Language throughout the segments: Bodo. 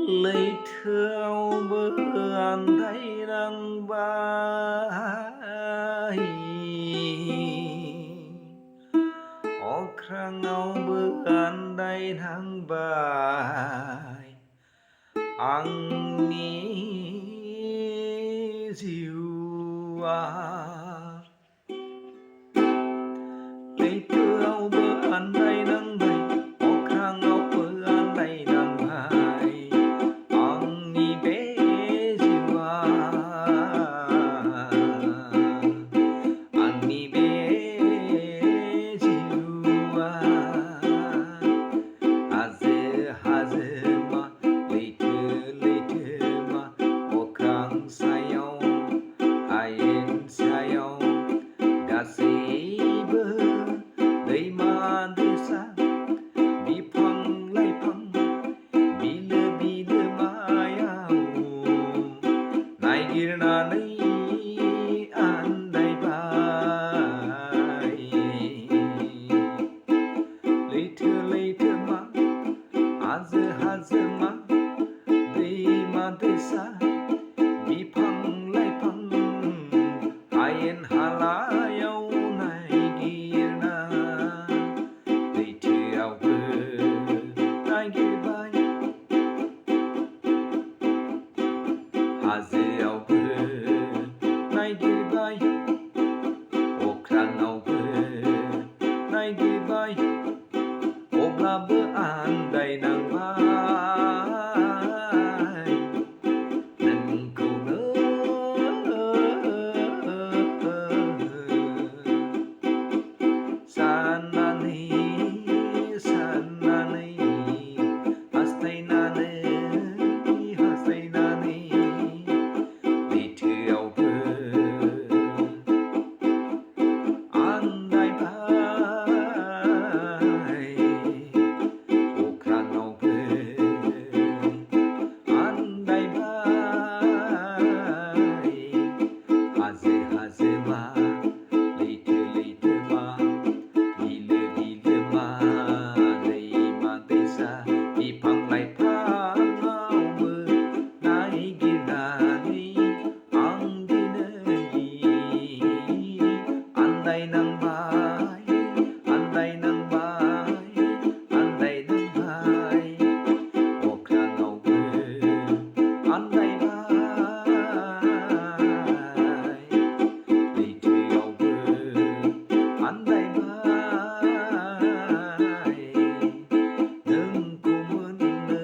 लैथोआवबो आन्दाय नांबाय, अख्राङावबो आन्दाय नांबाय आंनि जिउआ। लैथोआवबो आन्दाय नांबाय, अख्राङावबो आन्दाय नांबाय आंनि बे जिउआ, आंनि बे जिउआ। हाजो हाजोमा, लैथो लैथोमा, अख्रां सायाव हायेन सायाव गासैबो दैमा दैसा बिफां लाइफां बिलो बिलोमायाव नागिरनानै आन्दायबाय। लैथो लैथोमा, हाजो हाजोमा, दैमा दैसा बिफां लाइफां हायेन हालायाव नागिरना लैथोआवबो नागिरबाय, हाजोआवबो नागिरबाय, अख्राङावबो नागिरबाय, अब्लाबो आन्दायनांबाय नोंखौनो साननानै साननानै हास्थायनानै हास्थायनानै लैथोआवबो आन्दायबाय, अख्राङावबो आन्दायबाय, हाजो हाजोमा, लैथो लैथोमा, बिलो बिलोमा, दैमा दैसा बिफां लाइफाङावबो नागिरनानै आं दिनै आन्दायनांबाय, आन्दायनांबाय, आन्दायनांबाय, अख्राङावबो आन्दायबाय, लैथोआवबो आन्दायबाय, नोंखौ मोननो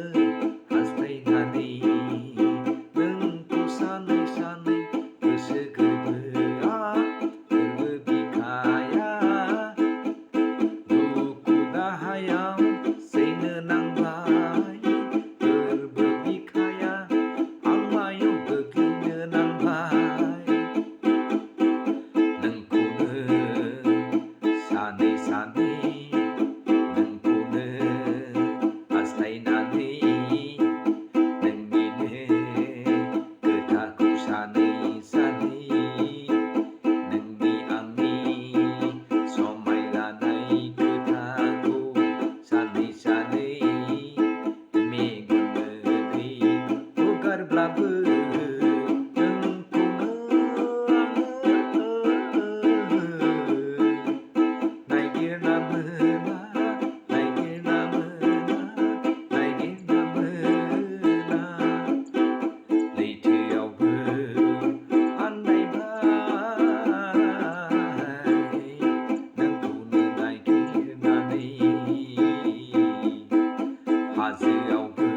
हास्थायनानै, नोंखौ सानै सानै गोसो गोरबोआ गोरबो बिखाया दुखु दाहायाव सैनो नांबाय, गोरबो बिखाया आंमायाव गोग्लैनो नांबाय, नोंखौनो सानै सानै नोंखौनो हास्थायनानै नोंनिनो खोथाखौ सानै सानै नोंनि आंनि समाय लानाय खोथाखौ सानै सानै मेगन मोदै हुगारब्लाबो नोंखौनो नागिरना मोना, नागिरना मोना, नागिरना मोना, लैथोआवबो आन्दायबाय नोंखौनो नागिरनानै, हाजोआवबो